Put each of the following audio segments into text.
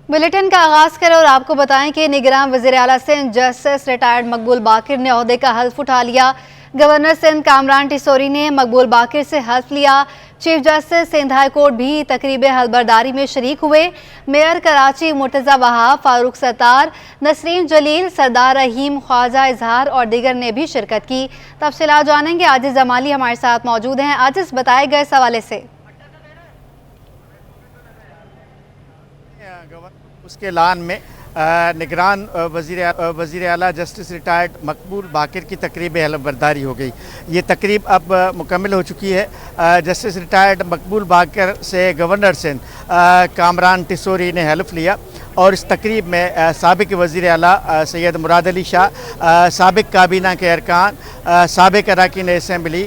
Bulletin کا آغاز کریں اور آپ کو بتائیں کہ نگراں وزیر اعلیٰ سندھ جسٹس ریٹائرڈ مقبول باقر نے عہدے کا حلف اٹھا لیا۔ گورنر سندھ کامران ٹیسوری نے مقبول باقر سے حلف لیا۔ Chief justice Sindh high court بھی تقریب حلف برداری میں شریک ہوئے۔ میئر کراچی مرتضی وہاب، فاروق ستار، نسرین جلیل، سردار رحیم خواجہ اظہار اور دیگر نے بھی شرکت کی۔ تفصیلات جانیں گے، عاجز جمالی ہمارے ساتھ موجود ہیں۔ عاجز، بتائے گئے اس حوالے سے اس کے اعلان میں نگران وزیر اعلیٰ جسٹس ریٹائرڈ مقبول باقر کی تقریب حلف برداری ہو گئی۔ یہ تقریب اب مکمل ہو چکی ہے۔ جسٹس ریٹائرڈ مقبول باقر سے گورنر سندھ کامران ٹیسوری نے حلف لیا اور اس تقریب میں سابق وزیر اعلیٰ سید مراد علی شاہ، سابق کابینہ کے ارکان، سابق اراکین اسمبلی،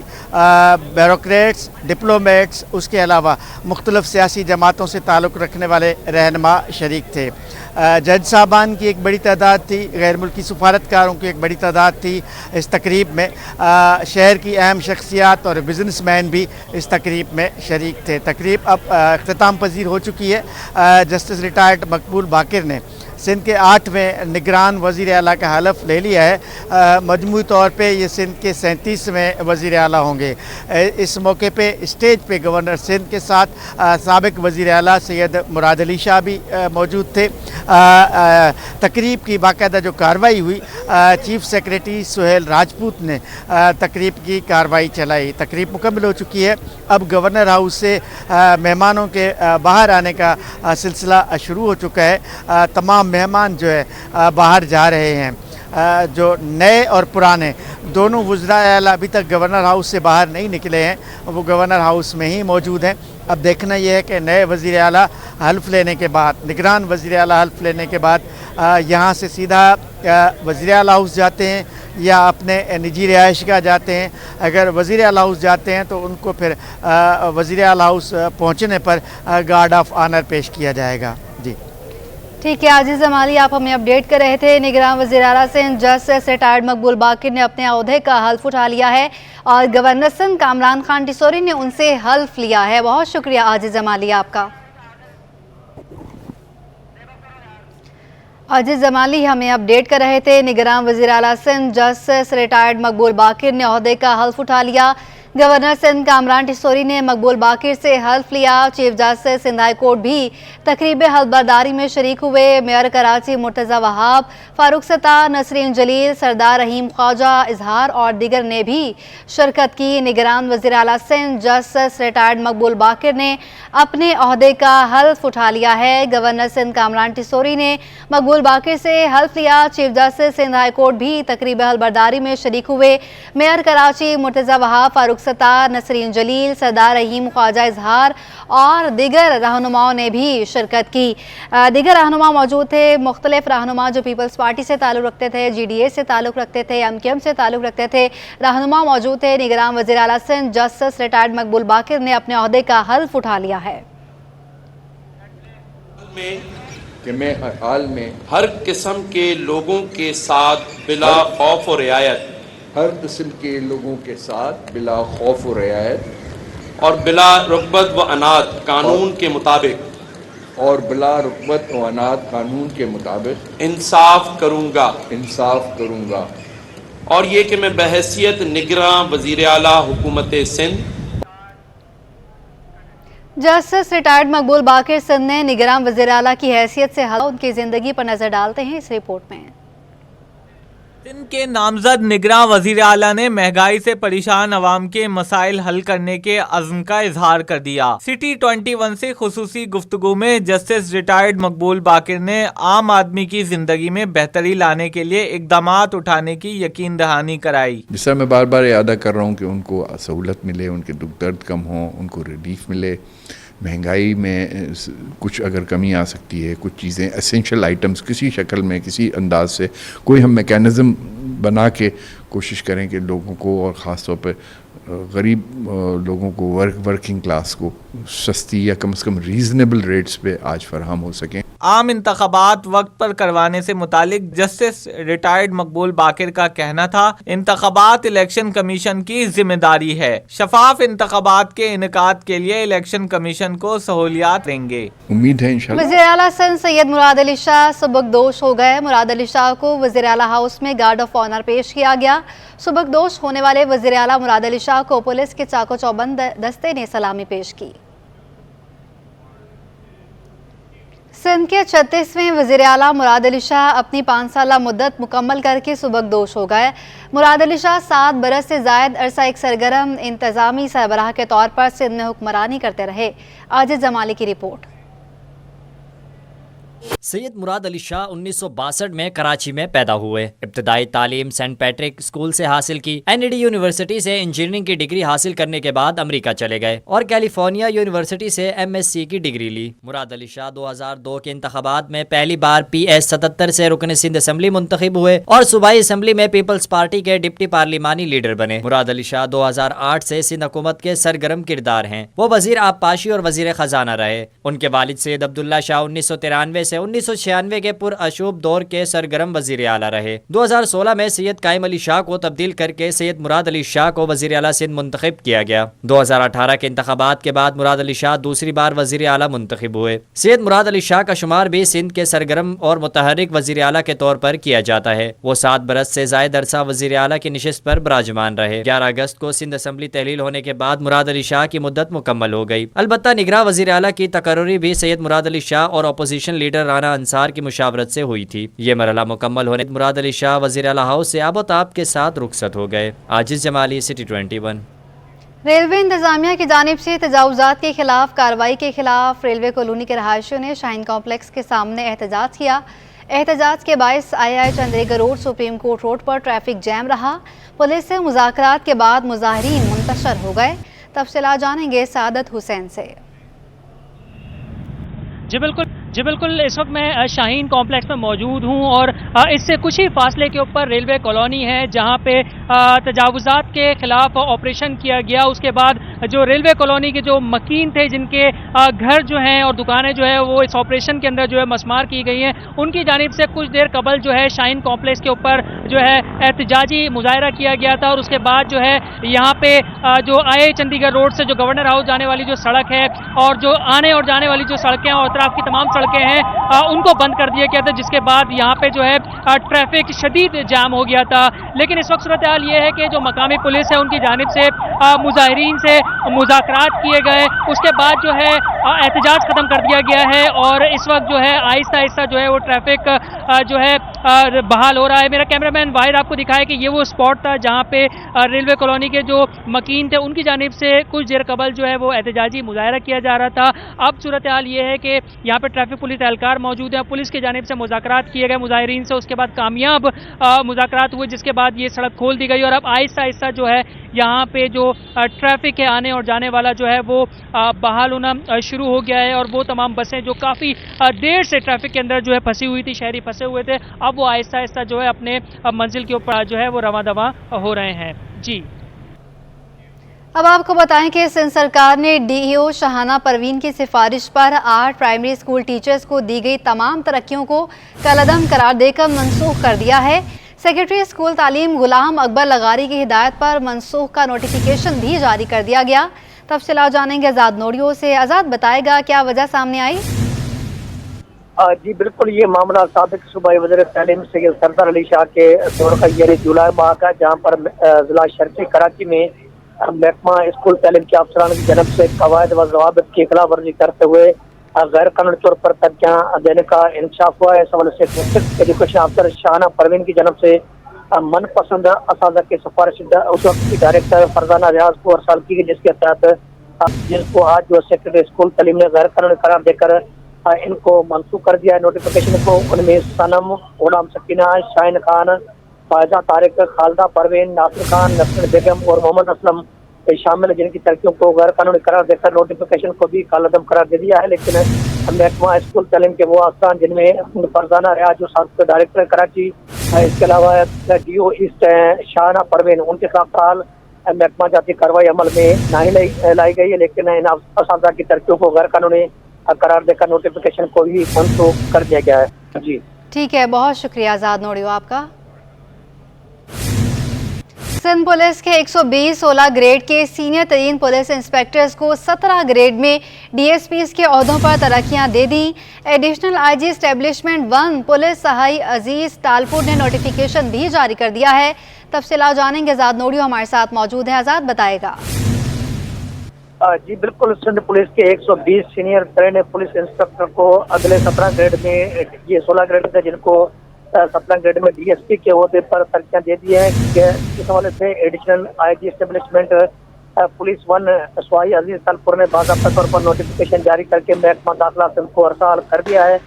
بیوروکریٹس، ڈپلومیٹس، اس کے علاوہ مختلف سیاسی جماعتوں سے تعلق رکھنے والے رہنما شریک تھے۔ جج صاحبان کی ایک بڑی تعداد تھی، غیر ملکی سفارتکاروں کی ایک بڑی تعداد تھی اس تقریب میں۔ شہر کی اہم شخصیات اور بزنس مین بھی اس تقریب میں شریک تھے۔ تقریب اب اختتام پذیر ہو چکی ہے۔ جسٹس ریٹائرڈ مقبول باقر نے سندھ کے 8ویں نگران وزیر اعلیٰ کا حلف لے لیا ہے۔ مجموعی طور پہ یہ سندھ کے 37ویں وزیر اعلیٰ ہوں گے۔ اس موقع پہ اسٹیج پہ گورنر سندھ کے ساتھ سابق وزیر اعلیٰ سید مراد علی شاہ بھی موجود تھے۔ تقریب کی باقاعدہ جو کارروائی ہوئی، چیف سیکریٹری سہیل راجپوت نے تقریب کی کارروائی چلائی۔ تقریب مکمل ہو چکی ہے۔ اب گورنر ہاؤس سے مہمانوں کے باہر آنے کا سلسلہ شروع ہو چکا ہے۔ تمام مہمان جو ہے باہر جا رہے ہیں۔ جو نئے اور پرانے دونوں وزراء اعلیٰ ابھی تک گورنر ہاؤس سے باہر نہیں نکلے ہیں، وہ گورنر ہاؤس میں ہی موجود ہیں۔ اب دیکھنا یہ ہے کہ نئے وزیر اعلیٰ حلف لینے کے بعد، نگران وزیر اعلیٰ حلف لینے کے بعد یہاں سے سیدھا وزیر اعلیٰ ہاؤس جاتے ہیں یا اپنے نجی رہائش گاہ جاتے ہیں۔ اگر وزیر اعلیٰ ہاؤس جاتے ہیں تو ان کو پھر وزیر اعلیٰ ہاؤس پہنچنے پر گارڈ آف آنر پیش کیا جائے گا۔ جی ٹھیک ہے، عاجز جمالی آپ ہمیں اپڈیٹ کر رہے تھے۔ نگراں وزیر اعلیٰ سندھ جسٹس ریٹائرڈ مقبول باقر نے اپنے عہدے کا حلف اٹھا لیا ہے اور گورنر سندھ کامران خان ٹیسوری نے ان سے حلف لیا ہے۔ بہت شکریہ عاجز جمالی آپ کا۔ عاجز جمالی ہمیں اپڈیٹ کر رہے تھے۔ نگراں وزیر اعلیٰ سندھ جسٹس ریٹائرڈ مقبول باقر نے عہدے کا حلف اٹھا لیا۔ گورنر سندھ کامران ٹیسوری نے مقبول باقر سے حلف لیا۔ Chief justice Sindh high court بھی تقریب حلف برداری میں شریک ہوئے۔ میئر کراچی مرتضی وہاب، فاروق ستار، نسرین جلیل، سردار رحیم خواجہ اظہار اور دیگر نے بھی شرکت کی۔ نگران وزیر اعلیٰ سندھ جسٹس ریٹائرڈ مقبول باقر نے اپنے عہدے کا حلف اٹھا لیا ہے۔ گورنر سندھ کامران ٹیسوری نے مقبول باقر سے حلف لیا۔ Chief justice Sindh high court بھی تقریب حلف برداری میں شریک ہوئے۔ میئر کراچی مرتضی وہاب، فاروق ستار، نسرین جلیل، سردار رحیم خواجہ اظہار اور دیگر رہنماؤں نے بھی شرکت کی۔ دیگر رہنما موجود تھے، مختلف رہنما جو پیپلز پارٹی سے تعلق رکھتے تھے، جی ڈی اے سے تعلق رکھتے تھے، ایم کیو ایم سے تعلق رکھتے تھے، رہنما موجود تھے۔ نگراں وزیر اعلیٰ سندھ جسٹس ریٹائرڈ مقبول باقر نے اپنے عہدے کا حلف اٹھا لیا ہے۔ کہ میں ہر حال میں ہر قسم کے لوگوں کے ساتھ بلا خوف و رعایت ہر قسم کے لوگوں کے ساتھ بلا خوف و رعایت اور بلا رغبت و عناد قانون کے مطابق انصاف کروں گا اور یہ کہ میں بحیثیت نگراں وزیر اعلیٰ حکومت سندھ جسٹس ریٹائرڈ مقبول باقر سندھ نے نگراں وزیر اعلیٰ کی حیثیت سے ان کی زندگی پر نظر ڈالتے ہیں اس رپورٹ میں۔ سندھ کے نامزد نگراں وزیر اعلیٰ نے مہنگائی سے پریشان عوام کے مسائل حل کرنے کے عزم کا اظہار کر دیا۔ سٹی 21 سے خصوصی گفتگو میں جسٹس ریٹائرڈ مقبول باقر نے عام آدمی کی زندگی میں بہتری لانے کے لیے اقدامات اٹھانے کی یقین دہانی کرائی۔ جس طرح میں بار بار اعادہ کر رہا ہوں کہ ان کو سہولت ملے، ان کے دکھ درد کم ہوں، ان کو ریلیف ملے، مہنگائی میں کچھ اگر کمی آ سکتی ہے، کچھ چیزیں اسینشل آئٹمز کسی شکل میں کسی انداز سے کوئی ہم میکینزم بنا کے کوشش کریں کہ لوگوں کو اور خاص طور پہ غریب لوگوں کو ورکنگ کلاس کو سستی یا کم از کم ریزنیبل ریٹس پہ آج فراہم ہو سکیں۔ عام انتخابات وقت پر کروانے سے متعلق جسٹس ریٹائرڈ مقبول باقر کا کہنا تھا، انتخابات الیکشن کمیشن کی ذمہ داری ہے، شفاف انتخابات کے انعقاد کے لیے الیکشن کمیشن کو سہولیات دیں گے۔ امید ہے انشاءاللہ۔ وزیر اعلیٰ سندھ سید مراد علی شاہ سبکدوش ہو گئے۔ مراد علی شاہ کو وزیر اعلیٰ ہاؤس میں گارڈ آف آنر پیش کیا گیا۔ سبکدوش ہونے والے وزیر اعلیٰ مراد علی شاہ کو پولیس کے چاق و چوبند دستے نے سلامی پیش کی۔ سندھ کے 36ویں وزیر اعلیٰ مراد علی شاہ اپنی 5 سالہ مدت مکمل کر کے سبکدوش ہو گئے۔ مراد علی شاہ 7 برس سے زائد عرصہ ایک سرگرم انتظامی سربراہ کے طور پر سندھ میں حکمرانی کرتے رہے۔ عاجز جمالی کی رپورٹ۔ سید مراد علی شاہ 1962 میں کراچی میں پیدا ہوئے۔ ابتدائی تعلیم سینٹ پیٹرک اسکول سے حاصل کی۔ NED یونیورسٹی سے انجینئرنگ کی ڈگری حاصل کرنے کے بعد امریکہ چلے گئے اور کیلیفورنیا یونیورسٹی سے MSc کی ڈگری لی۔ مراد علی شاہ 2002 کے انتخابات میں پہلی بار PS 77 سے رکن سندھ اسمبلی منتخب ہوئے اور صوبائی اسمبلی میں پیپلز پارٹی کے ڈپٹی پارلیمانی لیڈر بنے۔ مراد علی شاہ 2008 سے سندھ حکومت کے سرگرم کردار ہیں۔ وہ وزیر آبپاشی اور وزیر خزانہ رہے۔ ان کے والد سید عبداللہ شاہ 1993 سے 1996 کے پر اشوب دور کے سرگرم وزیر اعلیٰ رہے۔ 2016 میں سید قائم علی شاہ کو تبدیل کر کے سید مراد علی شاہ کو وزیر اعلیٰ سندھ منتخب کیا گیا۔ 2018 کے انتخابات کے بعد مراد علی شاہ دوسری بار وزیر اعلیٰ منتخب ہوئے۔ سید مراد علی شاہ کا شمار بھی سندھ کے سرگرم اور متحرک وزیر اعلیٰ کے طور پر کیا جاتا ہے۔ وہ 7 برس سے زائد عرصہ وزیر اعلیٰ کی نشست پر براجمان رہے۔ 11 اگست کو سندھ اسمبلی تحلیل ہونے کے بعد مراد علی شاہ کی مدت مکمل ہو گئی۔ البتہ نگراں وزیر اعلیٰ کی تقرری بھی سید مراد علی شاہ اور اپوزیشن لیڈر رانا انصار کی مشاورت سے ہوئی تھی۔ یہ مرحلہ مکمل ہونے مراد علی شاہ وزیر اعلیٰ ہاؤس سے آب و تاب کے ساتھ رخصت ہو گئے۔ عاجز جمالی، سٹی 21۔ ریلوے انتظامیہ کی جانب سے تجاوزات کے خلاف کارروائی کے خلاف ریلوے کالونی کے رہائشیوں نے شاہین کمپلیکس کے سامنے احتجاج کیا۔ احتجاج کے باعث چندریگا روڈ سپریم کورٹ روڈ پر ٹریفک جام رہا۔ پولیس سے مذاکرات کے بعد مظاہرین منتشر ہو گئے۔ تفصیلات جانیں گے سعادت حسین سے۔ جی بالکل، اس وقت میں شاہین کمپلیکس میں موجود ہوں اور اس سے کچھ ہی فاصلے کے اوپر ریلوے کالونی ہے جہاں پہ تجاوزات کے خلاف آپریشن کیا گیا۔ اس کے بعد جو ریلوے کالونی کے جو مکین تھے جن کے گھر جو ہیں اور دکانیں جو ہے وہ اس آپریشن کے اندر جو ہے مسمار کی گئی ہیں، ان کی جانب سے کچھ دیر قبل جو ہے شاہین کمپلیکس کے اوپر جو ہے احتجاجی مظاہرہ کیا گیا تھا اور اس کے بعد جو ہے یہاں پہ جو چندی گڑھ روڈ سے جو گورنر ہاؤس جانے والی جو سڑک ہے اور جو آنے اور جانے والی جو سڑکیں اور اطراف کی تمام سڑکیں ہیں ان کو بند کر دیا گیا تھا، جس کے بعد یہاں پہ جو ہے ٹریفک شدید جام ہو گیا تھا۔ لیکن اس وقت صورتحال یہ ہے کہ جو مقامی پولیس ہے ان کی جانب سے مظاہرین سے مذاکرات کیے گئے، اس کے بعد جو ہے احتجاج ختم کر دیا گیا ہے اور اس وقت جو ہے آہستہ آہستہ جو ہے وہ ٹریفک جو ہے بحال ہو رہا ہے۔ میرا کیمرہ مین واحد آپ کو دکھائے کہ یہ وہ اسپاٹ تھا جہاں پہ ریلوے کالونی کے جو مکین تھے ان کی جانب سے کچھ دیر قبل جو ہے وہ احتجاجی مظاہرہ کیا جا رہا تھا۔ اب صورتحال یہ ہے کہ یہاں پہ ٹریفک پولیس اہلکار موجود ہیں، پولیس کی جانب سے مذاکرات کیے گئے مظاہرین سے، اس کے بعد کامیاب مذاکرات ہوئے جس کے بعد یہ سڑک کھول دی گئی اور اب آہستہ آہستہ جو ہے یہاں پہ جو ٹریفک ہے آنے اور جانے والا جو ہے وہ بحال ہونا شروع ہو گیا ہے اور وہ تمام بسیں جو کافی دیر سے ٹریفک کے اندر جو ہے پھنسی ہوئی تھی، شہری پھنسے ہوئے تھے، اب وہ آہستہ آہستہ جو ہے اپنے منزل کے اوپر جو ہے وہ رواں دواں ہو رہے ہیں۔ جی اب آپ کو بتائیں کہ سندھ سرکار نے DEO شاہانہ پروین کی سفارش پر 8 پرائمری اسکول ٹیچرز کو دی گئی تمام ترقیوں کو کالعدم قرار دے کر منسوخ کر دیا ہے۔ سیکرٹری اسکول تعلیم غلام اکبر لغاری کی ہدایت پر منسوخ کا نوٹیفیکیشن بھی جاری کر دیا گیا۔ تفصیلات جانیں گے آزاد نوڑیوں سے۔ آزاد بتائے گا کیا وجہ سامنے آئی؟ جی بالکل، یہ معاملہ سابق صوبائی وزیر تعلیم سید سردار علی شاہ کے دور کا یعنی جولائی ماہ کا، جہاں پر ضلع شرقی کراچی میں محکمہ اسکول تعلیم کے افسران کی جانب سے قواعد و ضوابط کی خلاف ورزی کرتے ہوئے غیر قانونی طور پر ترقیاں دینے کا انکشاف ہوا ہے۔ اس حوالے سے ڈسٹرکٹ ایجوکیشن افسر شاہانہ پروین کی جانب سے من پسند اساتذہ کی سفارش اس وقت کی ڈائریکٹر فرزانہ ریاض کو ارسال کی گئی، جس کو آج جو سیکرٹری اسکول تعلیم نے غیر قانونی قرار دے کر ان کو منسوخ کر دیا ہے نوٹیفیکیشن کو۔ ان میں صنم، غلام سکینہ، شاہین خان، فائزہ طارق، خالدہ پروین، ناصر خان، نسرین بیگم اور محمد اسلم شامل ہیں، جن کی ترقیوں کو غیر قانونی قرار دے کر نوٹیفیکیشن کو بھی کالعدم قرار دے دیا ہے۔ لیکن محکمہ اسکول تعلیم کے وہ افسران جن میں فرزانہ ریاض جو سابق ڈائریکٹر کراچی، اس کے علاوہ DEO ایسٹ شاہانہ پروین، ان کے خلاف فعال محکمہ جاتی کارروائی عمل میں نہیں لائی گئی ہے، لیکن ان اساتذہ کی ترقیوں کو غیر قانونی करार देकर नोटिफिकेशन को भी मनसूख कर दिया गया है। जी ठीक है, बहुत शुक्रिया आज़ाद नोडियो आपका। सिंध पुलिस के 120-16 ग्रेड के सीनियर तरीन पुलिस इंस्पेक्टर्स को 17 ग्रेड में डीएसपीज के ओहदों पर तरक्कियां दे दी। एडिशनल आईजी एस्टेब्लिशमेंट 1 पुलिस सहाई अजीज तालपुर ने नोटिफिकेशन भी जारी कर दिया है। तफसीलात जानेंगे, आज़ाद नोडियो हमारे साथ मौजूद है। आज़ाद बताएगा। जी बिल्कुल, सिंध पुलिस के 120 सीनियर तरीन पुलिस इंस्पेक्टर को अगले 17 ग्रेड में, ये 16 ग्रेड थे जिनको 17 ग्रेड में डीएसपी के ओहदे पर तरक्कियां दे दी है। इस हवाले से एडिशनल आईजी एस्टेब्लिशमेंट पुलिस 1 सवाई अजीज तालपुर ने बाकायदा तौर पर नोटिफिकेशन जारी करके महकमा दाखिला सिंध को अरसाल कर दिया है।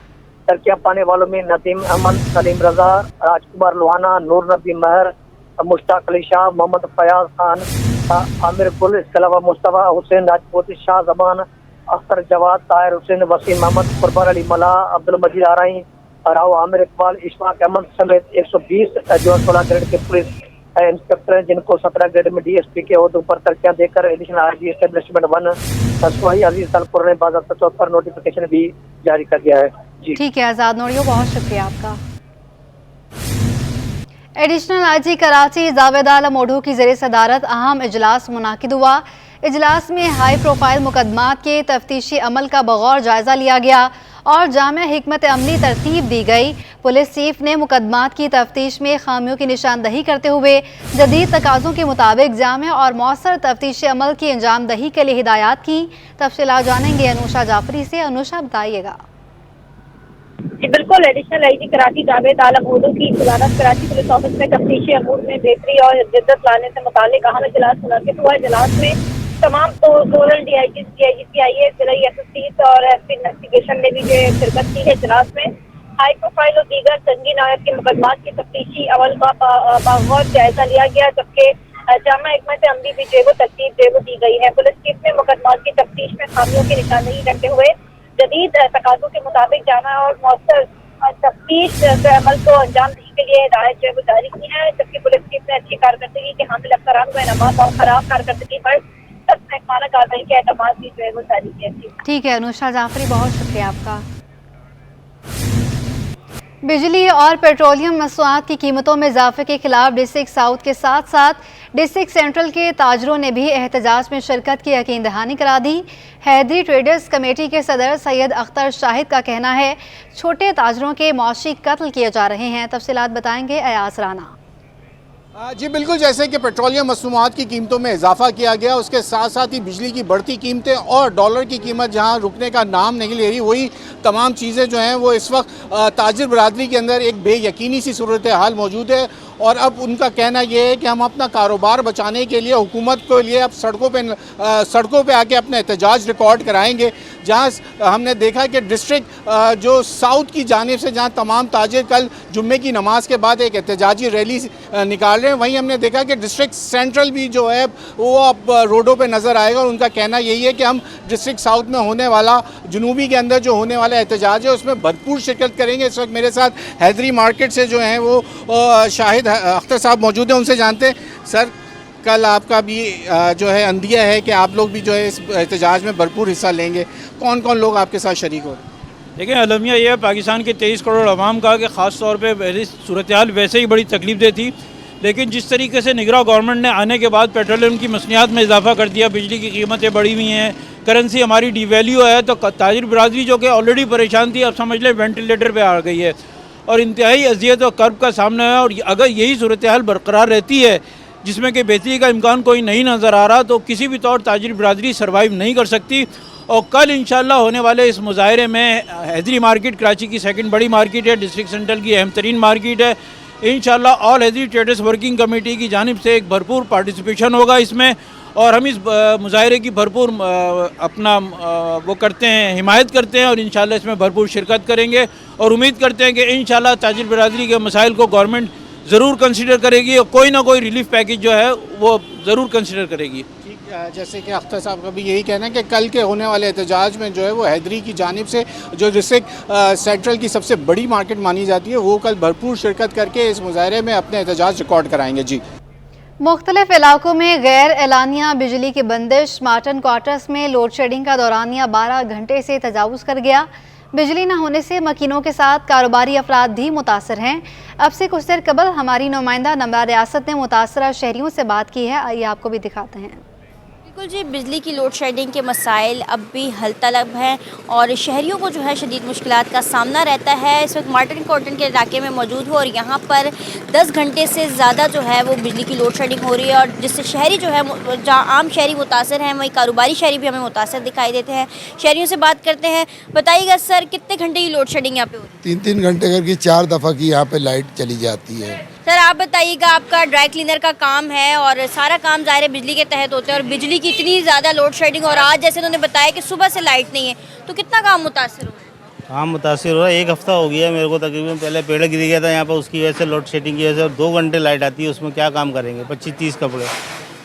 तरक्कियां पाने वालों में नदीम अहमद, सलीम रजा, राजकुमार लोहाना, नूर नबी महर, मुश्ताक अली शाह, मोहम्मद फयाज खान, आमिर गुल, इसके अलावा मुस्तफा हुसैन राजपूत, शाह जबान, अख्तर जवाद, ताहिर हुसैन, वसीम अहमद, कुर्बान अली मला, अब्दुल मजीद आराई, राव आमिर इकबाल, इशफाक अहमद समेत 120 जो 16 ग्रेड के पुलिस इंस्पेक्टर हैं जिनको 17 ग्रेड में डीएसपी के ओहदों पर तरक्कियां देकर एडिशनल आईजी एस्टेब्लिशमेंट 1 सवाई अजीज तालपुर ने बाकायदा तौर पर नोटिफिकेशन भी जारी कर दिया है। जी ठीक है आज़ाद नोडियो, बहुत शुक्रिया आपका। एडिशनल आईजी कराची जावेद आलम ओढ़ू की ज़ेरे सदारत अहम इजलास मुनाकिद हुआ। इजलास में हाई प्रोफाइल मुकदमात के तफ्तीशी अमल का बगौर जायज़ा लिया गया और जामे हिकमत अमली तरतीब दी गई। पुलिस चीफ ने मुकदमात की तफ्तीश में खामियों की निशानदही करते हुए जदीद तकाज़ों के मुताबिक जामे और मौसर तफ्तीशी अमल की अंजामदही के लिए हिदायत की। तफसीलात जानेंगे अनुषा जाफरी से। अनुषा बताइएगा। जी बिल्कुल, एडिशनल आईजी कराची जावेद आलम ओढ़ू की सदारत कराची पुलिस ऑफिस में तफ्तीशी अमूर में बेहतरी और जिद्दत लाने से मुताल्लिक अहम इजलास मुनक़िद हुआ। इजलास में तमाम जोनल डीआईजी, सीआईजी, आईएएस, जिला एसएसपी और एसपी इन्वेस्टिगेशन ने भी जो शिरकत की है। इजलास में हाई प्रोफाइल और दीगर संगीन आयत के मुकदमात की तफ्तीशी अमल का बागौर जायजा लिया गया, जबकि जामा हिकमत अमली भी जो तरतीब जो दी गई है। पुलिस चीफ ने मुकदमात की तफ्तीश में खामियों की निशानदही करते हुए जदीद तकाज़ों के मुताबिक जामा और मौसर तफ्तीश अमल को अंजाम देने के लिए हिदायत जो जारी की है, जबकि पुलिस चीफ ने अच्छी कारकर्दगी के हामिल अफसरान को इनामात और खराब कारकर्दगी पर महकमाना कार्रवाई के एतमाद भी जो है वो जारी किया। ठीक है अनुषा जाफरी, बहुत शुक्रिया आपका। बिजली और पेट्रोलियम मसनूआत की कीमतों में इजाफे के खिलाफ डिस्ट्रिक्ट साउथ के साथ साथ डिस्ट्रिक्ट सेंट्रल के ताजरों ने भी एहतजाज में शिरकत की यकीन दहानी करा दी। हैदरी ट्रेडर्स कमेटी के सदर सैयद अख्तर शाहिद का कहना है छोटे ताजरों के मौशी कत्ल किए जा रहे हैं। तफसीलात बताएंगे अयास राना। जी बिल्कुल, जैसे कि पेट्रोलियम मसनूआत की कीमतों में इजाफा किया गया, उसके साथ साथ ही बिजली की बढ़ती कीमतें और डॉलर की कीमत जहां रुकने का नाम नहीं ले रही, वही तमाम चीज़ें जो हैं वो इस वक्त ताजिर बरादरी के अंदर एक बेयकीनी सी सूरत हाल मौजूद है। और अब उनका कहना यह है कि हम अपना कारोबार बचाने के लिए हुकूमत के लिए अब सड़कों पे आके अपना एहतजाज रिकॉर्ड कराएंगे। जहां हमने देखा कि डिस्ट्रिक्ट जो साउथ की जानिब से जहां तमाम ताजिर कल जुम्मे की नमाज के बाद एक एहतजाजी रैली निकाल रहे हैं, वहीं हमने देखा कि डिस्ट्रिक्ट सेंट्रल भी जो है वो अब रोडों पे नज़र आएगा। और उनका कहना यही है कि हम डिस्ट्रिक्ट साउथ में होने वाला, जनूबी के अंदर जो होने वाला एहतजाज है उसमें भरपूर शिरकत करेंगे। इस वक्त मेरे साथ हैदरी मार्केट से जो हैं वो शाहिद अख्तर साहब मौजूद हैं, उनसे जानते हैं। सर, कल आपका भी जो है अंदिया है कि आप लोग भी जो है इस एहतजाज में भरपूर हिस्सा लेंगे, कौन कौन लोग आपके साथ शरीक हो? देखिए, अलमिया ये है पाकिस्तान के 23 करोड़ आवाम का कि ख़ास तौर पे सूरत हाल वैसे ही बड़ी तकलीफ दे थी, लेकिन जिस तरीके से निगरां गवर्नमेंट ने आने के बाद पेट्रोलियम की मसनियात में इजाफा कर दिया, बिजली की कीमतें बढ़ी हुई हैं, करेंसी हमारी डिवैल्यू है, तो ताजिर बरादरी जो कि ऑलरेडी परेशान थी अब समझ लें वेंटिलेटर पे आ गई है और इंतहाई अजियत और कर्ब का सामना है। और अगर यही सूरत हाल बरकरार रहती है जिसमें कि बेहतरी का इम्कान कोई नहीं नज़र आ रहा, तो किसी भी तौर ताजिर बरादरी सर्वाइव नहीं कर सकती। और कल इंशाल्लाह होने वाले इस मुजाहरे में हैदरी मार्केट कराची की सेकंड बड़ी मार्केट है, डिस्ट्रिक्ट सेंट्रल की अहम तरीन मार्केट है। इंशाल्लाह all Haidri traders working committee की जानिब से एक भरपूर पार्टिसिपेशन होगा इसमें, और हम इस मुजाहरे की भरपूर अपना वो करते हैं, हिमायत करते हैं और इंशाल्लाह इसमें भरपूर शिरकत करेंगे और उम्मीद करते हैं कि इंशाल्लाह ताजिर बरादरी के मसाइल को गवर्नमेंट ज़रूर कंसिडर करेगी और कोई ना कोई रिलीफ पैकेज जो है वो ज़रूर कंसिडर करेगी। ठीक, जैसे कि अख्तर साहब का भी यही कहना है कि कल के होने वाले एहतजाज में जो है वो हैदरी की जानिब से जो डिस्ट्रिक्ट सेंट्रल की सबसे बड़ी मार्केट मानी जाती है, वो कल भरपूर शिरकत करके इस मुजाहरे में अपने एहतजाज रिकॉर्ड कराएंगे। जी मुख्तलिफ इलाकों में गैर एलानिया बिजली की बंदिश। मार्टन क्वार्टर्स में लोड शेडिंग का दौरानिया 12 घंटे से तजावुज़ कर गया। बिजली न होने से मकीनों के साथ कारोबारी अफराद भी मुतासर हैं। अब से कुछ देर कबल हमारी नुमाइंदा नमरा रियासत ने मुतासरा शहरियों से बात की है, आइए आपको भी दिखाते हैं। बिल्कुल जी, बिजली की लोड शेडिंग के मसाइल अब भी हल तलब हैं और शहरियों को जो है शदीद मुश्किलात का सामना रहता है। इस वक्त मार्टन क्वार्टर के इलाके में मौजूद हो और यहाँ पर 10 घंटे से ज़्यादा जो है वो बिजली की लोड शेडिंग हो रही है और जिससे शहरी जो है, जहाँ आम शहरी मुतासर हैं वहीं कारोबारी शहरी भी हमें मुतासर दिखाई देते हैं। शहरियों से बात करते हैं। बताइएगा सर, कितने घंटे की लोड शेडिंग यहाँ पे होती है? 3-3 घंटे करके 4 दफ़ा की यहाँ पे लाइट चली जाती है। सर आप बताइएगा, आपका ड्राई क्लीनर का काम है और सारा काम ज़ाहिर है बिजली के तहत होता है और बिजली की इतनी ज़्यादा लोड शेडिंग और आज जैसे उन्होंने बताया कि सुबह से लाइट नहीं है, तो कितना काम मुतासर हुआ है? काम मुतासर हो रहा है। 1 हफ्ता हो गया मेरे को तकरीबन। पहले पेड़ गिर गया था यहाँ पर, उसकी वजह से लोड शेडिंग की वजह से, और 2 घंटे लाइट आती है, उसमें क्या काम करेंगे? 25-30 कपड़े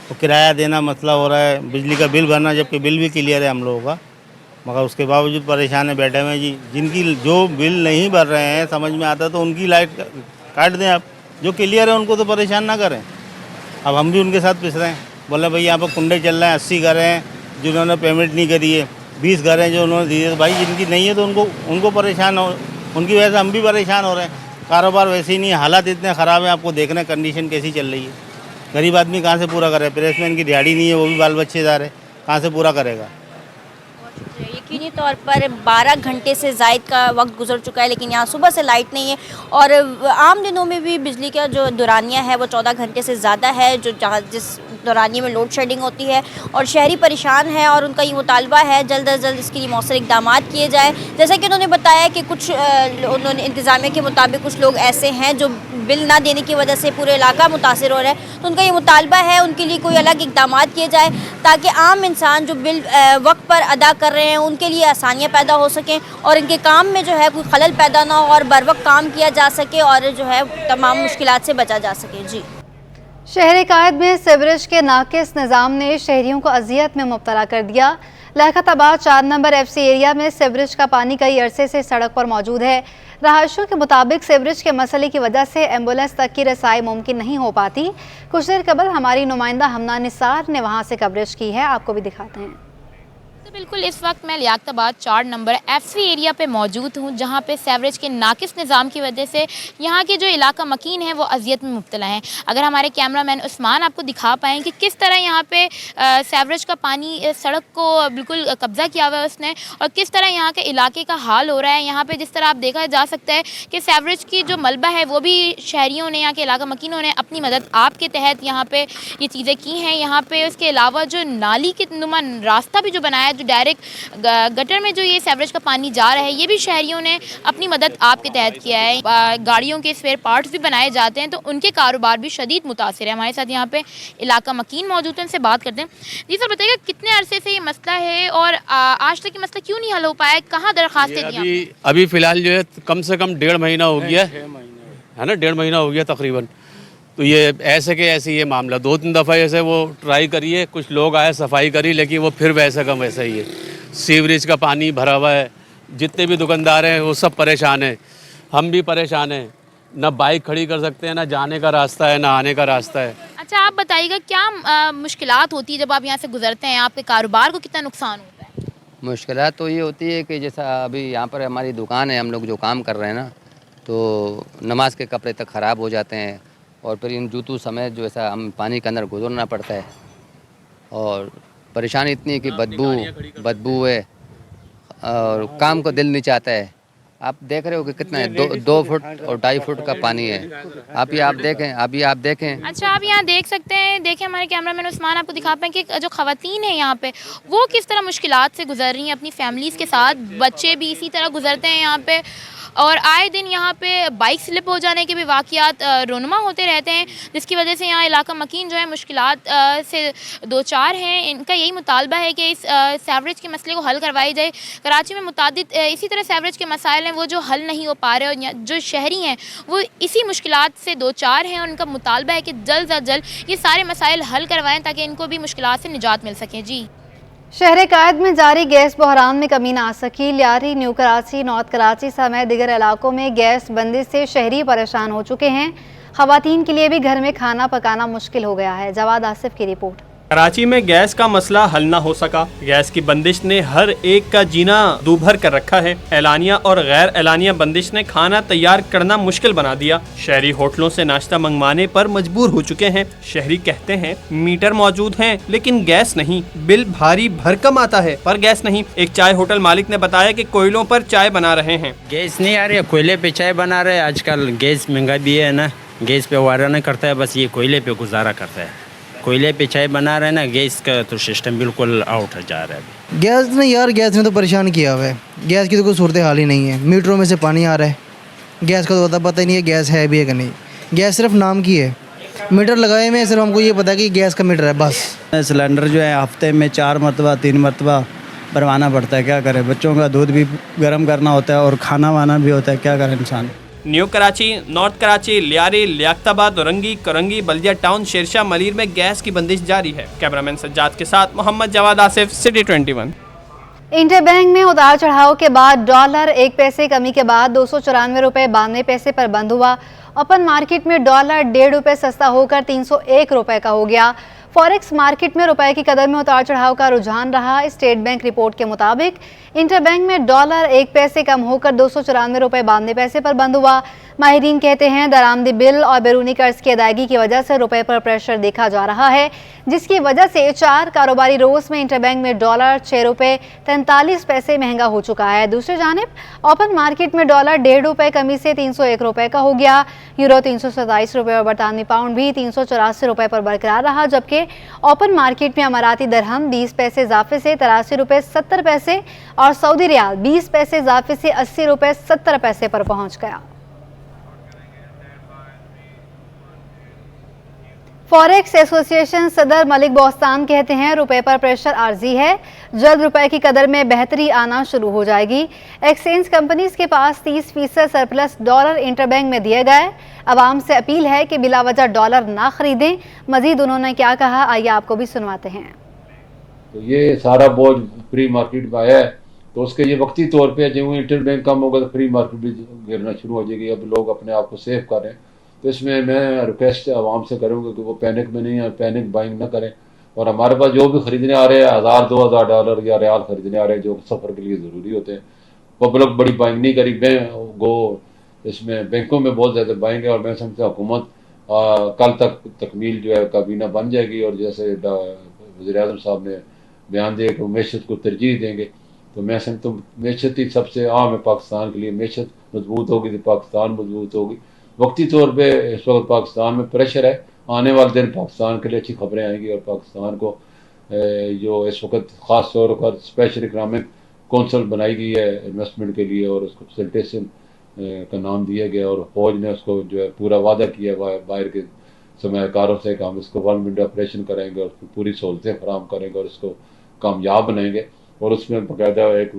तो किराया देना मसला हो रहा है, बिजली का बिल भरना, जबकि बिल भी क्लियर है हम लोगों का, मगर उसके बावजूद परेशान है बैठे हुए जी। जिनकी जो बिल नहीं भर रहे हैं, समझ में आता तो उनकी लाइट काट दें आप, जो क्लियर है उनको तो परेशान ना करें। अब हम भी उनके साथ पिस रहे हैं। बोले भाई यहाँ पर कुंडे चल रहे हैं, 80 घर हैं जिन्होंने पेमेंट नहीं करी है, 20 घर हैं जो उन्होंने दिए। भाई जिनकी नहीं है तो उनको परेशान हो, उनकी वजह से हम भी परेशान हो रहे हैं। कारोबार वैसे ही नहीं है, हालात इतने ख़राब हैं, आपको देखना कंडीशन कैसी चल रही है। गरीब आदमी कहाँ से पूरा करे? प्रेसमैन की दिहाड़ी नहीं है, वो भी बाल बच्चे जा रहे, कहाँ से पूरा करेगा? यकीनी तौर पर 12 घंटे से ज़ायद का वक्त गुजर चुका है, लेकिन यहाँ सुबह से लाइट नहीं है और आम दिनों में भी बिजली का जो दौरानिया है वो 14 घंटे से ज़्यादा है, जो जहाँ जिस दौरानिए में लोड शेडिंग होती है और शहरी परेशान है और उनका ये मुतालबा है जल्द अज जल्द इसके लिए मौसर इक़दाम किए जाए। जैसा कि उन्होंने बताया कि कुछ उन्होंने इंतज़ामिया के मुताबिक कुछ लोग ऐसे हैं जो बिल ना देने की वजह से पूरे इलाका मुतासर हो रहा है, तो उनका ये मुतालबा है उनके लिए कोई अलग इक़दाम किए जाए ताकि आम इंसान जो बिल वक्त पर अदा कर रहे हैं उनके लिए आसानियाँ पैदा हो सकें और इनके काम में जो है कोई खलल पैदा ना हो और बर वक्त काम किया जा सके और जो है तमाम मुश्किलात से बचा जा सके। जी, शहर कायद में सीवरेज के नाकिस निज़ाम ने शहरियों को अजियत में मुब्तला कर दिया। लियाकताबाद 4 नंबर FC एरिया में सीवरेज का पानी कई अरसे से सड़क पर मौजूद है। रहायशियों के मुताबिक सीवरेज के मसले की वजह से एम्बुलेंस तक की रसाई मुमकिन नहीं हो पाती। कुछ देर कबल हमारी नुमाइंदा हमना निसार ने वहाँ से कवरेज की है, आपको भी दिखाते हैं। तो बिल्कुल इस वक्त मैं लियाकताबाद 4 नंबर FC एरिया पे मौजूद हूँ, जहाँ पे सीवरेज के नाकिस निज़ाम की वजह से यहाँ के जो इलाका मकीन है वो अजियत में मुब्तला हैं। अगर हमारे कैमरामैन उस्मान आपको दिखा पाएँ कि किस तरह यहाँ पे सीवरेज का पानी सड़क को बिल्कुल कब्ज़ा किया हुआ है उसने और किस तरह यहाँ के इलाके का हाल हो रहा है। यहाँ पर जिस तरह आप देखा जा सकता है कि सीवरेज की जो मलबा है वो भी शहरियों ने, यहाँ के इलाका मकीनों ने अपनी मदद आप के तहत यहाँ पर ये चीज़ें की हैं। यहाँ पर उसके अलावा जो नाली के नुमा रास्ता भी जो बनाया, जो डायरेक्ट गटर में जो ये सीवरेज का पानी जा रहा है, ये भी शहरियों ने अपनी मदद आपके तहत किया है। गाड़ियों के स्पेयर पार्ट्स भी बनाए जाते हैं तो उनके कारोबार भी शदीद मुतासिर है। हमारे साथ यहाँ पे इलाका मकीन मौजूद है, उनसे बात करते हैं। जी सर, बताइएगा कितने अरसे से ये मसला है और आज तक ये मसला क्यों नहीं हल हो पाया? कहाँ दरख्वास्तें दी? अभी फ़िलहाल जो है कम से कम 1.5 महीना हो गया है ना, 1.5 महीना हो गया तकरीबन। तो ये ऐसे के ऐसे ये मामला 2-3 दफ़ा ऐसे वो ट्राई करिए, कुछ लोग आए सफाई करी, लेकिन वो फिर वैसा कम वैसा ही है। सीवरेज का पानी भरा हुआ है, जितने भी दुकानदार हैं वो सब परेशान हैं, हम भी परेशान हैं। ना बाइक खड़ी कर सकते हैं, ना जाने का रास्ता है, ना आने का रास्ता है। अच्छा, आप बताइएगा क्या मुश्किलात होती है जब आप यहाँ से गुजरते हैं? आपके कारोबार को कितना नुकसान होता है? मुश्किलात तो ये होती है कि जैसा अभी यहाँ पर हमारी दुकान है, हम लोग जो काम कर रहे हैं ना, तो नमाज के कपड़े तक ख़राब हो जाते हैं और फिर इन जूतों समेत जो ऐसा हम पानी के अंदर गुजरना पड़ता है और परेशानी इतनी है कि बदबू है और काम को दिल नहीं चाहता है। आप देख रहे हो कि कितना है, 2 फुट और 2.5 फुट का पानी है। अभी आप देखें। अच्छा, आप यहाँ देख सकते हैं, देखें हमारे कैमरामैन उस्मान आपको दिखा पाएँ कि जो ख़वातीन हैं यहाँ पे वो किस तरह मुश्किलात से गुजर रही हैं अपनी फैमिलीज़ के साथ। बच्चे भी इसी तरह गुजरते हैं यहाँ पे और आए दिन यहाँ पे बाइक स्लिप हो जाने के भी वाक़यात रोनुमा होते रहते हैं, जिसकी वजह से यहाँ इलाका मकीन जो है मुश्किलात से 2-4 हैं। इनका यही मुतालबा है कि इस सीवरेज के मसले को हल करवाई जाए। कराची में मुतादिद इसी तरह सीवरेज के मसाइल हैं वो जो हल नहीं हो पा रहे और जो शहरी हैं वो इसी मुश्किलात से 2-4 हैं और उनका मुतालबा है कि जल्द अज जल्द ये सारे मसाइल हल करवाएँ ताकि इनको भी मुश्किलात से निजात मिल सके। जी, शहर कायद में जारी गैस बहरान में कमी ना आ सकी। लियारी, न्यू कराची, नॉर्थ कराची समेत दीगर इलाकों में गैस बंदी से शहरी परेशान हो चुके हैं। खवातीन के लिए भी घर में खाना पकाना मुश्किल हो गया है। जवाद आसिफ की रिपोर्ट। कराची में गैस का मसला हल ना हो सका। गैस की बंदिश ने हर एक का जीना दूभर कर रखा है। एलानिया और गैर एलानिया बंदिश ने खाना तैयार करना मुश्किल बना दिया। शहरी होटलों से नाश्ता मंगवाने पर मजबूर हो चुके हैं। शहरी कहते हैं मीटर मौजूद हैं लेकिन गैस नहीं, बिल भारी भरकम आता है पर गैस नहीं। एक चाय होटल मालिक ने बताया कि कोयलों पर चाय बना रहे हैं। गैस नहीं आ रही है, कोयले पे चाय बना रहे हैं। आजकल गैस महंगा भी है ना, गैस पे वारा नहीं करता है, बस ये कोयले पे गुजारा करता है। कोयले पे चाय बना रहे हैं ना, गैस का तो सिस्टम बिल्कुल आउट जा रहा है। गैस नहीं यार, गैस ने तो परेशान किया हुआ है। गैस की तो कोई सूरत हाल ही नहीं है। मीटरों में से पानी आ रहा है, गैस का तो पता ही नहीं है गैस है भी है कि नहीं। गैस सिर्फ नाम की है, मीटर लगाए में सिर्फ हमको ये पता है कि गैस का मीटर है बस। सिलेंडर जो है हफ्ते में 4 मरतबा 3 मरतबा भरवाना पड़ता है। क्या करे, बच्चों का दूध भी गर्म करना होता है और खाना वाना भी होता है, क्या करे इंसान। न्यू कराची, नॉर्थ कराची, लियारी, लियाकताबाद, औरंगी, करंगी, बल्दिया टाउन, शेरशाह, मलीर में गैस की बंदिश जारी है। कैमरामैन सज्जाद के साथ मोहम्मद जवाद आसिफ, सिटी 21। इंटरबैंक में उतार चढ़ाव के बाद डॉलर 1 पैसे कमी के बाद 294 रुपये 92 पैसे पर बंद हुआ। ओपन मार्केट में डॉलर 1.5 रुपये सस्ता होकर 301 रुपये का हो गया। फॉरेक्स मार्केट में रुपए की कदर में उतार चढ़ाव का रुझान रहा। स्टेट बैंक रिपोर्ट के मुताबिक इंटरबैंक में डॉलर 1 पैसे कम होकर 294 रुपये 92 पैसे पर बंद हुआ। माहिरीन कहते हैं दरामदी बिल और बैरूनी कर्ज की अदायगी की वजह से रुपए पर प्रेशर देखा जा रहा है, जिसकी वजह से 4 कारोबारी रोज में इंटरबैंक में डॉलर 6 रुपये 43 पैसे महंगा हो चुका है। दूसरी जानिब ओपन मार्केट में डॉलर 1.5 रुपये कमी से 301 रुपये का हो गया। यूरो 327 रुपये और बरतानवी पाउंड भी 384 रुपये पर बरकरार रहा, जबकि ओपन मार्केट में अमाराती दरहम 20 पैसे इजाफे से 83 रुपये 70 पैसे और सऊदी रियाल 20 पैसे इजाफे से 80 रुपये 70 पैसे पर पहुंच गया। फॉरेक्स एसोसिएशन सदर मलिक बोस्तान कहते हैं रुपए पर प्रेशर आर्जी है, जल्द रुपए की कदर में बेहतरी आना शुरू हो जाएगी। एक्सचेंज कंपनीज के पास 30% सरप्लस डॉलर इंटरबैंक में दिए गए। आवाम से अपील है कि बिलावजह डॉलर ना खरीदें। मजीद उन्होंने क्या कहा, आइए आपको भी सुनवाते हैं। तो ये सारा बोझ फ्री मार्केट में आया है, तो उसके ये वक्ती तौर पे जो इंटरबैंक कम होगा तो फ्री मार्केट भी गिरना शुरू हो जाएगी। अब लोग अपने आप को सेव कर रहे हैं, तो इसमें मैं रिक्वेस्ट आवाम से करूँगा कि वो पैनिक में नहीं है, पैनिक बाइंग ना करें। और हमारे पास जो भी खरीदने आ रहे हैं 1000-2000 डॉलर या रियाल खरीदने आ रहे हैं जो सफ़र के लिए ज़रूरी होते हैं, पब्लिक बड़ी बाइंग नहीं करी। इसमें बैंकों में बहुत ज़्यादा बाइंग है और मैं समझता हूँ हुकूमत कल तक तकमील जो है काबीना बन जाएगी। और जैसे वज़ीर-ए-आज़म साहब ने बयान दिया कि मैशत को तरजीह देंगे, तो मैं समझता हूँ मैशत ही सबसे अहम है पाकिस्तान के लिए। मैशत मजबूत होगी तो पाकिस्तान मजबूत होगी। वक्ती तौर पे इस वक्त पाकिस्तान में प्रेशर है, आने वाले दिन पाकिस्तान के लिए अच्छी खबरें आएंगी और पाकिस्तान को जो इस वक्त ख़ास तौर पर स्पेशल इकनॉमिक कौंसल बनाई गई है इन्वेस्टमेंट के लिए और उसको फैसिलिटेशन का नाम दिया गया और फौज ने उसको जो है पूरा वादा किया बाहर के सरमायाकारों से कि हम इसको 1 विंडो ऑपरेशन करेंगे और उसको पूरी सहूलतें फराहम करेंगे और इसको कामयाब बनाएंगे। और उसमें बाकायदा एक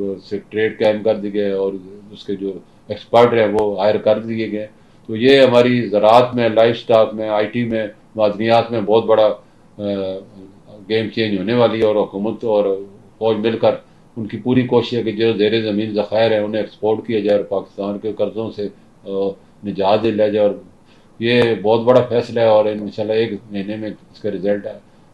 ट्रेड कायम कर दी गई और उसके जो एक्सपर्ट हैं वो हायर कर दिए गए। तो ये हमारी ज़राअत में, लाइफ स्टॉक में, IT में, मादनियात में बहुत बड़ा गेम चेंज होने वाली है। और हुकूमत और फौज मिलकर उनकी पूरी कोशिश है कि जो ज़ेर ज़मीन ज़खायर है उन्हें एक्सपोर्ट किया जाए और पाकिस्तान के कर्ज़ों से निजात दिला जाए। और ये बहुत बड़ा फैसला है और इंशाल्लाह 1 महीने में इसका रिज़ल्ट